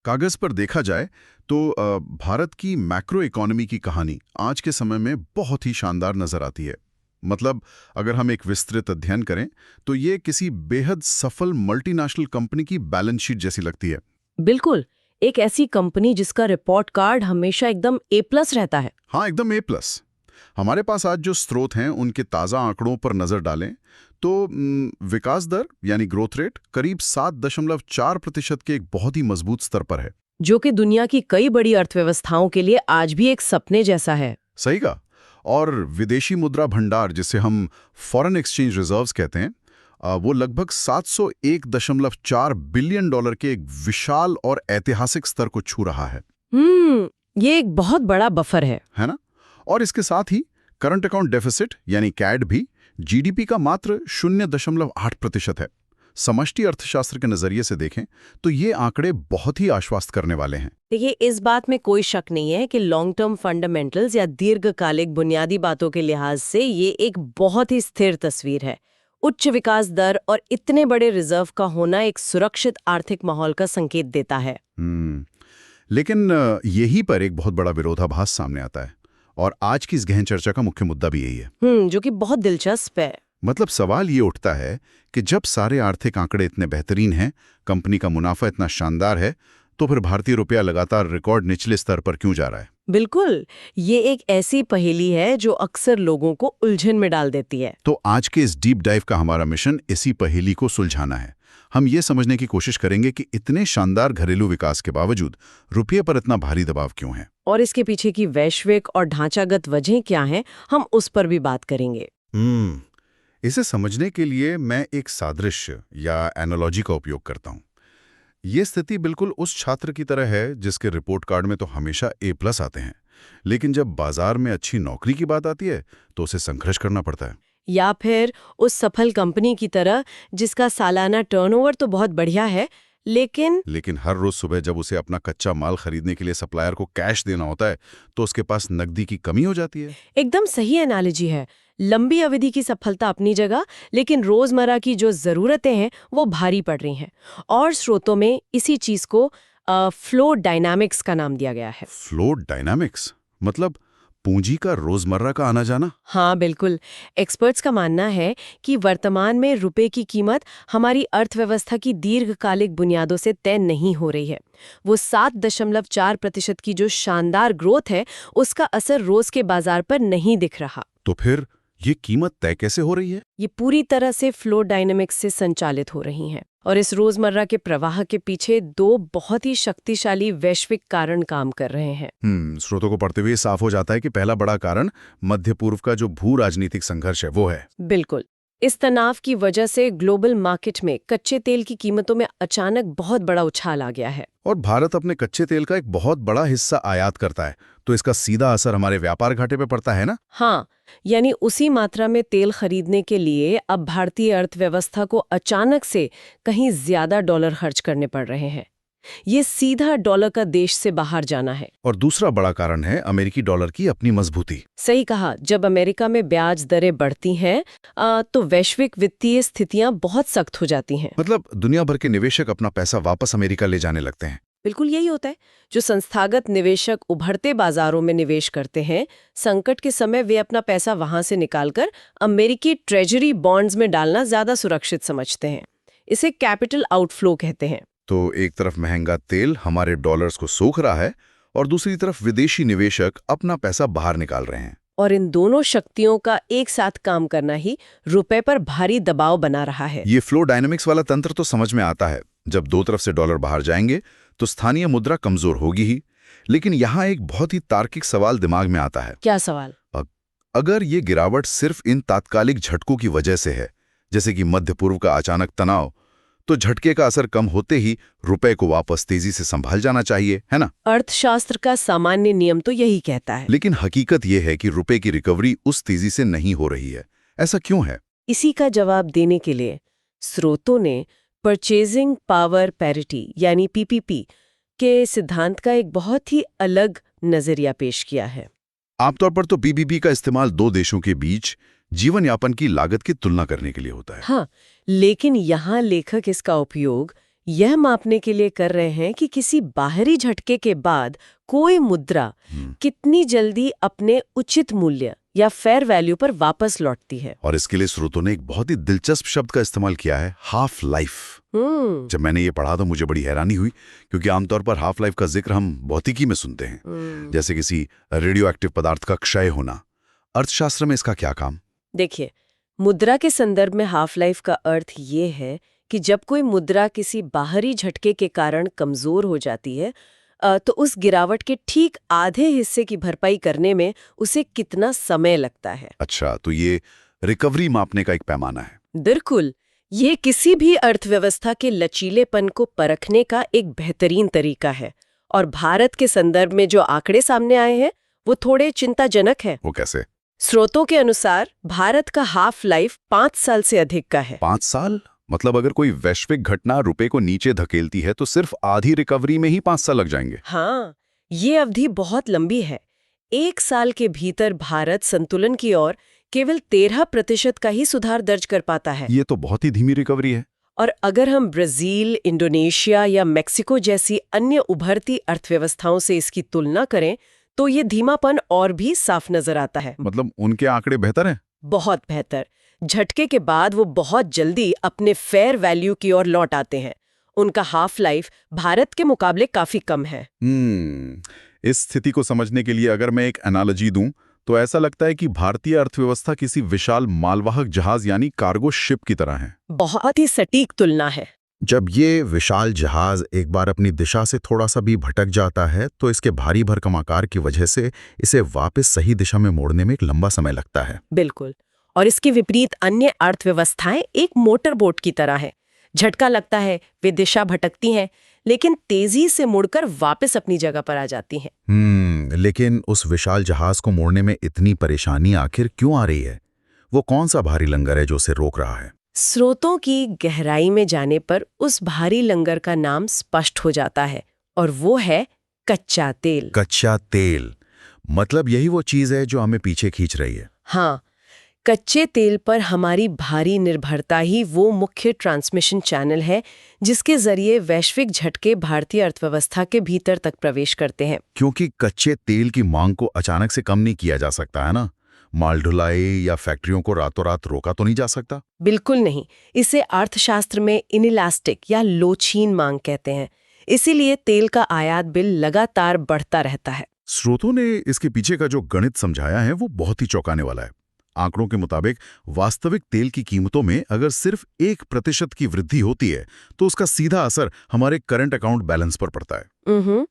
कागज पर देखा जाए तो भारत की मैक्रो इकोनॉमी की कहानी आज के समय में बहुत ही शानदार नजर आती है। मतलब अगर हम एक विस्तृत अध्ययन करें तो ये किसी बेहद सफल मल्टीनेशनल कंपनी की बैलेंस शीट जैसी लगती है। बिल्कुल। एक ऐसी कंपनी जिसका रिपोर्ट कार्ड हमेशा एकदम A+ रहता है। हाँ, एकदम A+। हमारे पास आज जो स्रोत हैं उनके ताज़ा आंकड़ों पर नज़र डालें तो विकास दर यानी ग्रोथ रेट करीब 7.4% के एक बहुत ही मजबूत स्तर पर है। जो कि दुनिया की कई बड़ी अर्थव्यवस्थाओं के लिए आज भी एक सपने जैसा है। सही कहा। और विदेशी मुद्रा भंडार जिसे हम फॉरेन एक्सचेंज रिजर्व्स कहते हैं, वो लगभग 701.4 बिलियन डॉलर के एक विशाल और ऐतिहासिक स्तर को छू रहा है। ये एक बहुत बड़ा बफर है ना? और इसके साथ ही करंट अकाउंट डेफिसिट यानी कैड भी जीडीपी का मात्र 0.8% है। समष्टि अर्थशास्त्र के नजरिए से देखें तो ये आंकड़े बहुत ही आश्वस्त करने वाले हैं। देखिए, इस बात में कोई शक नहीं है कि लॉन्ग टर्म फंडामेंटल्स या दीर्घकालिक बुनियादी बातों के लिहाज से ये एक बहुत ही स्थिर तस्वीर है। उच्च विकास दर और इतने बड़े रिजर्व का होना एक सुरक्षित आर्थिक माहौल का संकेत देता है। लेकिन यही पर एक बहुत बड़ा विरोधाभास सामने आता है और आज की इस गहन चर्चा का मुख्य मुद्दा भी यही है। जो कि बहुत दिलचस्प है। मतलब सवाल ये उठता है कि जब सारे आर्थिक आंकड़े इतने बेहतरीन हैं, कंपनी का मुनाफा इतना शानदार है, तो फिर भारतीय रुपया लगातार रिकॉर्ड निचले स्तर पर क्यों जा रहा है? बिल्कुल, ये एक ऐसी पहेली है जो अक्सर लोगों को उलझन में डाल देती है। तो आज के इस डीप डाइव का हमारा मिशन इसी पहेली को सुलझाना है। हम ये समझने की कोशिश करेंगे कि इतने शानदार घरेलू विकास के बावजूद रुपये पर इतना भारी दबाव क्यों है, और इसके पीछे की वैश्विक और ढांचागत वजह क्या हैं, हम उस पर भी बात करेंगे। इसे समझने के लिए मैं एक सादृश्य या एनालॉजी का उपयोग करता हूँ। ये स्थिति बिल्कुल उस छात्र की तरह है जिसके रिपोर्ट कार्ड में तो हमेशा A+ आते हैं, लेकिन जब बाजार में अच्छी नौकरी की बात आती है तो उसे संघर्ष करना पड़ता है। या फिर उस सफल कंपनी की तरह जिसका सालाना टर्नओवर तो बहुत बढ़िया है, लेकिन हर रोज सुबह जब उसे अपना कच्चा माल खरीदने के लिए सप्लायर को कैश देना होता है तो उसके पास नकदी की कमी हो जाती है। एकदम सही एनालॉजी है। लंबी अवधि की सफलता अपनी जगह, लेकिन रोजमर्रा की जो जरूरतें हैं वो भारी पड़ रही हैं। और स्रोतों में इसी चीज को फ्लो डायनामिक्स का नाम दिया गया है। फ्लो डायनामिक्स मतलब पूंजी का रोजमर्रा का आना जाना? हाँ बिल्कुल। एक्सपर्ट्स का मानना है कि वर्तमान में रुपए की कीमत हमारी अर्थव्यवस्था की दीर्घकालिक बुनियादों से तय नहीं हो रही है। वो 7.4% की जो शानदार ग्रोथ है, उसका असर रोज के बाजार पर नहीं दिख रहा। तो फिर ये कीमत तय कैसे हो रही है? ये पूरी तरह से फ्लो डायनेमिक्स से संचालित हो रही हैं। और इस रोजमर्रा के प्रवाह के पीछे दो बहुत ही शक्तिशाली वैश्विक कारण काम कर रहे हैं। स्रोतों को पढ़ते हुए साफ हो जाता है कि पहला बड़ा कारण मध्य पूर्व का जो भू राजनीतिक संघर्ष है वो है। बिल्कुल। इस तनाव की वजह से ग्लोबल मार्केट में कच्चे तेल की कीमतों में अचानक बहुत बड़ा उछाल आ गया है। और भारत अपने कच्चे तेल का एक बहुत बड़ा हिस्सा आयात करता है, तो इसका सीधा असर हमारे व्यापार घाटे पे पड़ता है ना? हाँ, यानी उसी मात्रा में तेल खरीदने के लिए अब भारतीय अर्थव्यवस्था को अचानक से कहीं ज्यादा डॉलर खर्च करने पड़ रहे हैं। ये सीधा डॉलर का देश से बाहर जाना है। और दूसरा बड़ा कारण है अमेरिकी डॉलर की अपनी मजबूती। सही कहा। जब अमेरिका में ब्याज दरें बढ़ती हैं तो वैश्विक वित्तीय स्थितियां बहुत सख्त हो जाती हैं। मतलब दुनिया भर के निवेशक अपना पैसा वापस अमेरिका ले जाने लगते हैं। बिल्कुल यही होता है। जो संस्थागत निवेशक उभरते बाजारों में निवेश करते हैं, संकट के समय वे अपना पैसा वहां से निकालकर अमेरिकी ट्रेजरी बॉन्ड्स में डालना ज्यादा सुरक्षित समझते हैं। इसे कैपिटल आउटफ्लो कहते हैं। तो एक तरफ महंगा तेल हमारे डॉलर्स को सोख रहा है और दूसरी तरफ विदेशी निवेशक अपना पैसा बाहर निकाल रहे हैं। और इन दोनों शक्तियों का एक साथ काम करना ही रुपए पर भारी दबाव बना रहा है। ये फ्लो डायनामिक्स वाला तंत्र तो समझ में आता है। जब दो तरफ से डॉलर बाहर जाएंगे तो स्थानीय मुद्रा कमजोर होगी ही। लेकिन यहाँ एक बहुत ही तार्किक सवाल दिमाग में आता है। क्या सवाल? अगर ये गिरावट सिर्फ इन तात्कालिक झटकों की वजह से है, जैसे कि मध्य पूर्व का अचानक तनाव, तो झटके का असर कम होते ही रुपए को वापस तेजी से संभाल जाना चाहिए, है ना? अर्थशास्त्र का सामान्य नियम तो यही कहता है। लेकिन हकीकत यह है कि रुपए की रिकवरी उस तेजी से नहीं हो रही है। ऐसा क्यों है? इसी का जवाब देने के लिए स्रोतों ने परचेजिंग पावर पैरिटी यानी PPP के सिद्धांत का एक बहुत ही अलग नजरिया पेश किया है। आमतौर पर तो PPP का इस्तेमाल दो देशों के बीच जीवन यापन की लागत की तुलना करने के लिए होता है। हाँ, लेकिन यहाँ लेखक इसका उपयोग यह मापने के लिए कर रहे हैं कि किसी बाहरी झटके के बाद कोई मुद्रा कितनी जल्दी अपने उचित मूल्य या फेयर वैल्यू पर वापस लौटती है। और इसके लिए स्रोतों ने एक बहुत ही दिलचस्प शब्द का इस्तेमाल किया है, हाफ लाइफ। जब मैंने ये पढ़ा तो मुझे बड़ी हैरानी हुई, क्योंकि आमतौर पर हाफ लाइफ का जिक्र हम भौतिकी में सुनते हैं, जैसे किसी रेडियो एक्टिव पदार्थ का क्षय होना। अर्थशास्त्र में इसका क्या काम? देखिए, मुद्रा के संदर्भ में हाफ लाइफ का अर्थ ये है कि जब कोई मुद्रा किसी बाहरी झटके के कारण कमजोर हो जाती है, तो उस गिरावट के ठीक आधे हिस्से की भरपाई करने में उसे कितना समय लगता है। अच्छा, तो ये रिकवरी मापने का एक पैमाना है। बिल्कुल, ये किसी भी अर्थव्यवस्था के लचीलेपन को परखने का एक बेहतरीन तरीका है। और भारत के संदर्भ में जो आंकड़े सामने आए हैं वो थोड़े चिंताजनक हैं। वो कैसे? स्रोतों के अनुसार भारत का हाफ लाइफ 5 साल से अधिक का है। 5 साल? मतलब अगर कोई वैश्विक घटना रुपए को नीचे धकेलती है तो सिर्फ आधी रिकवरी में ही 5 साल लग जाएंगे? हाँ, ये अवधि बहुत लंबी है। 1 साल के भीतर भारत संतुलन की ओर केवल 13% का ही सुधार दर्ज कर पाता है। ये तो बहुत ही धीमी रिकवरी है। और अगर हम ब्राजील, इंडोनेशिया या मेक्सिको जैसी अन्य उभरती अर्थव्यवस्थाओं से इसकी तुलना करें तो ये धीमापन और भी साफ नजर आता है। मतलब उनके आंकड़े बेहतर हैं? बहुत बेहतर। झटके के बाद वो बहुत जल्दी अपने फेयर वैल्यू की ओर लौट आते हैं। उनका हाफ लाइफ भारत के मुकाबले काफी कम है। इस स्थिति को समझने के लिए अगर मैं एक एनालॉजी दूं तो ऐसा लगता है कि भारतीय अर्थव्यवस्था किसी विशाल मालवाहक जहाज यानी कार्गो शिप की तरह है। बहुत ही सटीक तुलना है। जब ये विशाल जहाज एक बार अपनी दिशा से थोड़ा सा भी भटक जाता है तो इसके भारी भरकम आकार की वजह से इसे वापस सही दिशा में मोड़ने में एक लंबा समय लगता है। बिल्कुल। और इसके विपरीत अन्य अर्थव्यवस्थाएं एक मोटर बोट की तरह है। झटका लगता है, वे दिशा भटकती हैं, लेकिन तेजी से मुड़कर वापस अपनी जगह पर आ जाती हैं। लेकिन उस विशाल जहाज को मोड़ने में इतनी परेशानी आखिर क्यों आ रही है? वो कौन सा भारी लंगर है जो उसे रोक रहा है? स्रोतों की गहराई में जाने पर उस भारी लंगर का नाम स्पष्ट हो जाता है, और वो है कच्चा तेल। कच्चा तेल मतलब यही वो चीज है जो हमें पीछे खींच रही है। हाँ, कच्चे तेल पर हमारी भारी निर्भरता ही वो मुख्य ट्रांसमिशन चैनल है जिसके जरिए वैश्विक झटके भारतीय अर्थव्यवस्था के भीतर तक प्रवेश करते हैं। क्योंकि कच्चे तेल की मांग को अचानक से कम नहीं किया जा सकता है ना। माल ढुलाई या फैक्ट्रियों को रातों रात रोका तो नहीं जा सकता। बिल्कुल नहीं। इसे अर्थशास्त्र में इनइलास्टिक या लोचीन मांग कहते हैं। इसीलिए तेल का आयात बिल लगातार बढ़ता रहता है। स्रोतों ने इसके पीछे का जो गणित समझाया है वो बहुत ही चौंकाने वाला है। आंकड़ों के मुताबिक वास्तविक तेल की कीमतों में अगर सिर्फ 1% की वृद्धि होती है तो उसका सीधा असर हमारे करंट अकाउंट बैलेंस पर पड़ता है,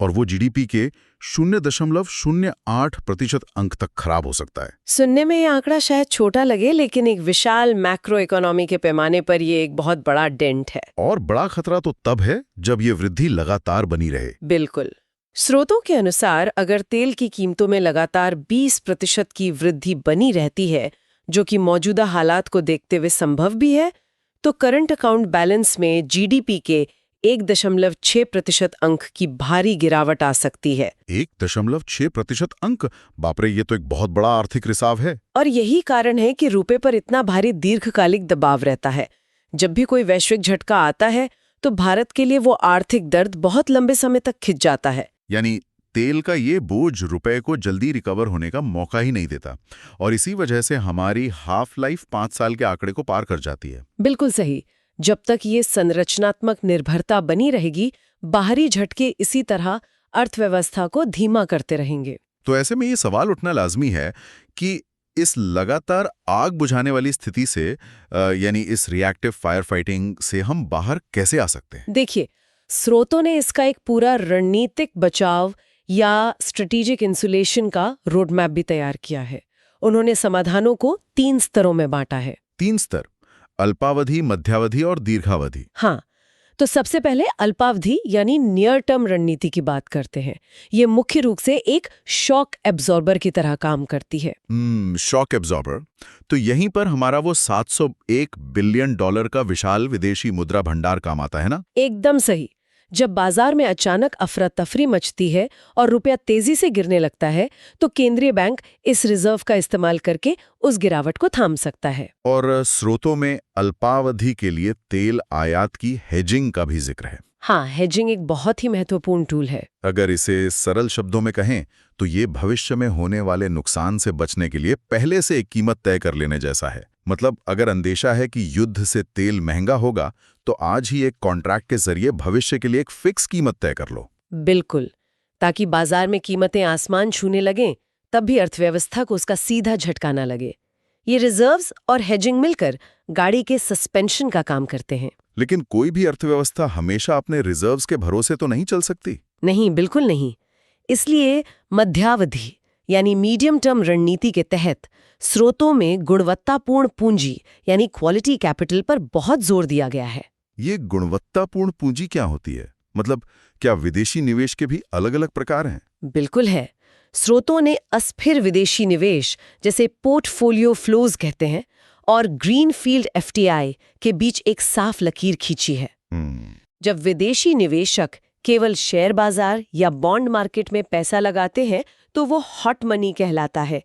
और वो जीडीपी के 0.08% अंक तक खराब हो सकता है। सुनने में ये आंकड़ा शायद छोटा लगे, लेकिन एक विशाल मैक्रो इकोनॉमी के पैमाने पर ये एक बहुत बड़ा डेंट है। और बड़ा खतरा तो तब है जब ये वृद्धि लगातार बनी रहे। बिल्कुल। स्रोतों के अनुसार अगर तेल की कीमतों में लगातार 20% की वृद्धि बनी रहती है, जो कि मौजूदा हालात को देखते हुए संभव भी है, तो करंट अकाउंट बैलेंस में जीडीपी के 1.6% अंक की भारी गिरावट आ सकती है। 1.6% अंक? बाप रे, ये तो एक बहुत बड़ा आर्थिक रिसाव है। और यही कारण है कि रुपए पर इतना भारी दीर्घकालिक दबाव रहता है। जब भी कोई वैश्विक झटका आता है तो भारत के लिए वो आर्थिक दर्द बहुत लंबे समय तक खिंच जाता है। यानी तेल का ये बोझ रुपए को जल्दी रिकवर होने का मौका ही नहीं देता, और इसी वजह से हमारी हाफ लाइफ 5 साल के आंकड़े को पार कर जाती है। बिल्कुल सही। जब तक ये संरचनात्मक निर्भरता बनी रहेगी, बाहरी झटके इसी तरह अर्थव्यवस्था को धीमा करते रहेंगे। तो ऐसे में ये सवाल उठना लाजमी है कि इस लगातार आग बुझाने वाली स्थिति से यानी इस रिएक्टिव फायर फाइटिंग से हम बाहर कैसे आ सकते हैं? देखिए, स्रोतों ने इसका एक पूरा रणनीतिक बचाव या स्ट्रेटेजिक इंसुलेशन का रोड मैप भी तैयार किया है। उन्होंने समाधानों को 3 स्तरों में बांटा है। 3 स्तर? अल्पावधि, मध्यावधि और दीर्घावधि? हाँ, तो सबसे पहले अल्पावधि यानी नियर टर्म रणनीति की बात करते हैं। ये मुख्य रूप से एक शॉक एब्जॉर्बर की तरह काम करती है। Shock absorber. तो यहीं पर हमारा वो $701 बिलियन का विशाल विदेशी मुद्रा भंडार काम आता है ना? एकदम सही। जब बाजार में अचानक अफरा तफरी मचती है और रुपया तेजी से गिरने लगता है तो केंद्रीय बैंक इस रिजर्व का इस्तेमाल करके उस गिरावट को थाम सकता है। और स्रोतों में अल्पावधि के लिए तेल आयात की हेजिंग का भी जिक्र है। हाँ, हेजिंग एक बहुत ही महत्वपूर्ण टूल है। अगर इसे सरल शब्दों में कहें तो ये भविष्य में होने वाले नुकसान से बचने के लिए पहले से एक कीमत तय कर लेने जैसा है। मतलब अगर अंदेशा है कि युद्ध से तेल महंगा होगा तो आज ही एक कॉन्ट्रैक्ट के जरिए भविष्य के लिए एक फिक्स कीमत तय कर लो। बिल्कुल, ताकि बाजार में कीमतें आसमान छूने लगें तब भी अर्थव्यवस्था को उसका सीधा झटका ना लगे। ये रिजर्व्स और हेजिंग मिलकर गाड़ी के सस्पेंशन का काम करते हैं। लेकिन कोई भी अर्थव्यवस्था हमेशा अपने रिजर्व्स के भरोसे तो नहीं चल सकती। नहीं, बिल्कुल नहीं। इसलिए मध्यावधि यानी मीडियम टर्म रणनीति के तहत स्रोतों में गुणवत्तापूर्ण पूंजी यानी क्वालिटी कैपिटल पर बहुत जोर दिया गया है। ये गुणवत्तापूर्ण पूंजी क्या होती है? मतलब क्या विदेशी निवेश के भी अलग अलग प्रकार हैं? बिल्कुल है। स्रोतों ने अस्थिर विदेशी निवेश, जैसे पोर्टफोलियो फ्लोज कहते हैं, और ग्रीनफील्ड एफटीआई के बीच एक साफ लकीर खींची है। जब विदेशी निवेशक केवल शेयर बाजार या बॉन्ड मार्केट में पैसा लगाते हैं तो वो हॉट मनी कहलाता है।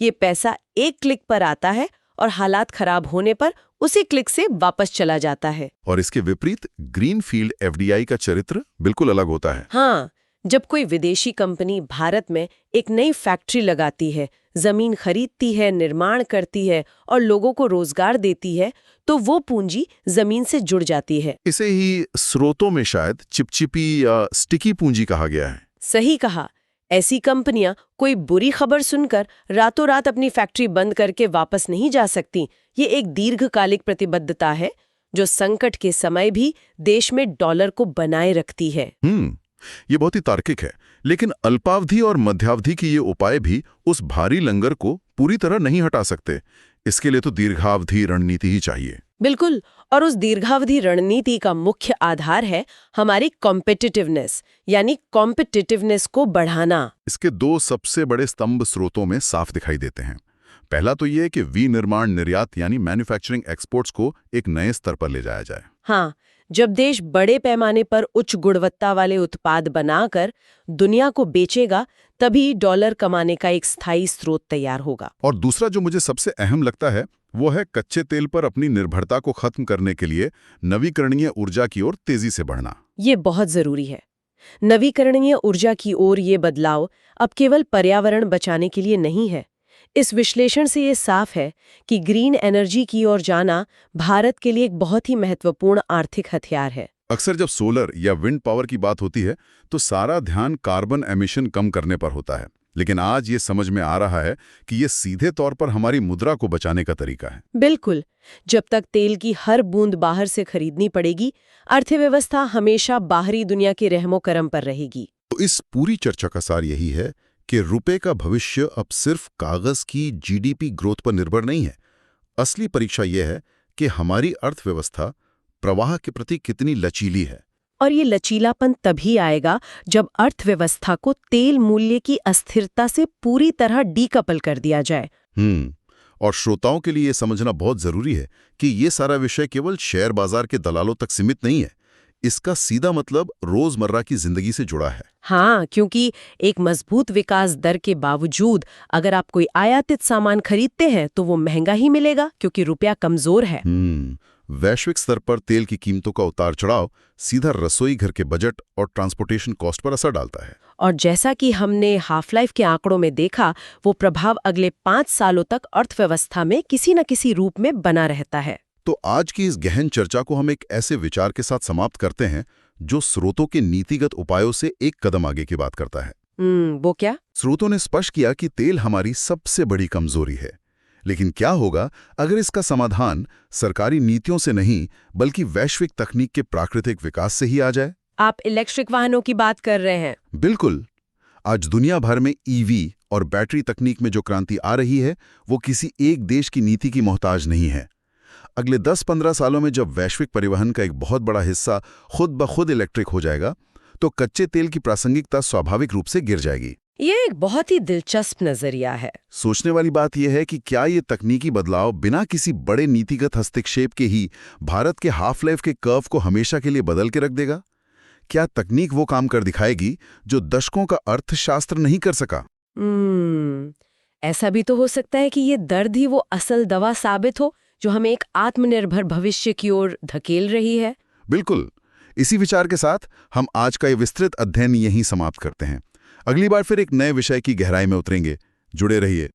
ये पैसा एक क्लिक पर आता है और हालात खराब होने पर उसी क्लिक से वापस चला जाता है। और इसके विपरीत ग्रीनफील्ड एफडीआई का चरित्र बिल्कुल अलग होता है। हाँ, जब कोई विदेशी कंपनी भारत में एक नई फैक्ट्री लगाती है, जमीन खरीदती है, निर्माण करती है और लोगों को रोजगार देती है, तो वो पूंजी जमीन से जुड़ जाती है। इसे ही स्रोतों में शायद चिपचिपी या स्टिकी पूंजी कहा गया है। सही कहा। ऐसी कंपनियां कोई बुरी खबर सुनकर रातों रात अपनी फैक्ट्री बंद करके वापस नहीं जा सकती। ये एक दीर्घकालिक प्रतिबद्धता है जो संकट के समय भी देश में डॉलर को बनाए रखती है। ये बहुत ही तार्किक है। लेकिन अल्पावधि और मध्यावधि के ये उपाय भी उस भारी लंगर को पूरी तरह नहीं हटा सकते। इसके लिए तो दीर्घावधि रणनीति ही चाहिए। बिल्कुल, और उस दीर्घावधि रणनीति का मुख्य आधार है हमारी कॉम्पिटिटिवनेस, यानी कॉम्पिटिटिवनेस को बढ़ाना। इसके दो सबसे बड़े स्तंभ स्रोतों में साफ दिखाई देते हैं। पहला तो ये है कि विनिर्माण निर्यात यानी मैन्युफैक्चरिंग एक्सपोर्ट्स को एक नए स्तर पर ले जाया जाए। हाँ, जब देश बड़े पैमाने पर उच्च गुणवत्ता वाले उत्पाद बनाकर दुनिया को बेचेगा तभी डॉलर कमाने का एक स्थायी स्रोत तैयार होगा। और दूसरा जो मुझे सबसे अहम लगता है वो है कच्चे तेल पर अपनी निर्भरता को खत्म करने के लिए नवीकरणीय ऊर्जा की ओर तेजी से बढ़ना। ये बहुत जरूरी है। नवीकरणीय ऊर्जा की ओर ये बदलाव अब केवल पर्यावरण बचाने के लिए नहीं है। इस विश्लेषण से ये साफ है कि ग्रीन एनर्जी की ओर जाना भारत के लिए एक बहुत ही महत्वपूर्ण आर्थिक हथियार है। अक्सर जब सोलर या विंड पावर की बात होती है तो सारा ध्यान कार्बन एमिशन कम करने पर होता है। लेकिन आज ये समझ में आ रहा है कि ये सीधे तौर पर हमारी मुद्रा को बचाने का तरीका है। बिल्कुल, जब तक तेल की हर बूंद बाहर से खरीदनी पड़ेगी, अर्थव्यवस्था हमेशा बाहरी दुनिया के रहमो करम पर रहेगी। तो इस पूरी चर्चा का सार यही है कि रुपए का भविष्य अब सिर्फ कागज की जीडीपी ग्रोथ पर निर्भर नहीं है। असली परीक्षा यह है कि हमारी अर्थव्यवस्था प्रवाह के प्रति कितनी लचीली है। और ये लचीलापन तभी आएगा जब अर्थव्यवस्था को तेल मूल्य की अस्थिरता से पूरी तरह डीकपल कर दिया जाए। और श्रोताओं के लिए ये समझना बहुत जरूरी है कि ये सारा विषय केवल शेयर बाजार के दलालों तक सीमित नहीं है। इसका सीधा मतलब रोजमर्रा की जिंदगी से जुड़ा है। हाँ, क्योंकि एक मजबूत विकास दर के बावजूद अगर आप कोई आयातित सामान खरीदते हैं तो वो महंगा ही मिलेगा क्योंकि रुपया कमजोर है। वैश्विक स्तर पर तेल की कीमतों का उतार चढ़ाव सीधा रसोई घर के बजट और ट्रांसपोर्टेशन कॉस्ट पर असर डालता है। और जैसा कि हमने हाफ लाइफ के आंकड़ों में देखा, वो प्रभाव अगले 5 सालों तक अर्थव्यवस्था में किसी न किसी रूप में बना रहता है। तो आज की इस गहन चर्चा को हम एक ऐसे विचार के साथ समाप्त करते हैं जो स्रोतों के नीतिगत उपायों से एक कदम आगे की बात करता है। वो क्या? स्रोतों ने स्पष्ट किया कि तेल हमारी सबसे बड़ी कमजोरी है। लेकिन क्या होगा अगर इसका समाधान सरकारी नीतियों से नहीं बल्कि वैश्विक तकनीक के प्राकृतिक विकास से ही आ जाए? आप इलेक्ट्रिक वाहनों की बात कर रहे हैं? बिल्कुल। आज दुनिया भर में ईवी और बैटरी तकनीक में जो क्रांति आ रही है वो किसी एक देश की नीति की मोहताज नहीं है। अगले 10-15 सालों में जब वैश्विक परिवहन का एक बहुत बड़ा हिस्सा खुद ब खुद इलेक्ट्रिक हो जाएगा तो कच्चे तेल की प्रासंगिकता स्वाभाविक रूप से गिर जाएगी। ये एक बहुत ही दिलचस्प नजरिया है। सोचने वाली बात यह है कि क्या ये तकनीकी बदलाव बिना किसी बड़े नीतिगत हस्तक्षेप के ही भारत के हाफ लाइफ के कर्व को हमेशा के लिए बदल के रख देगा? क्या तकनीक वो काम कर दिखाएगी जो दशकों का अर्थशास्त्र नहीं कर सका? ऐसा भी तो हो सकता है कि ये दर्द ही वो असल दवा साबित हो जो हमें एक आत्मनिर्भर भविष्य की ओर धकेल रही है। बिल्कुल। इसी विचार के साथ हम आज का ये विस्तृत अध्ययन यहीं समाप्त करते हैं। अगली बार फिर एक नए विषय की गहराई में उतरेंगे। जुड़े रहिए।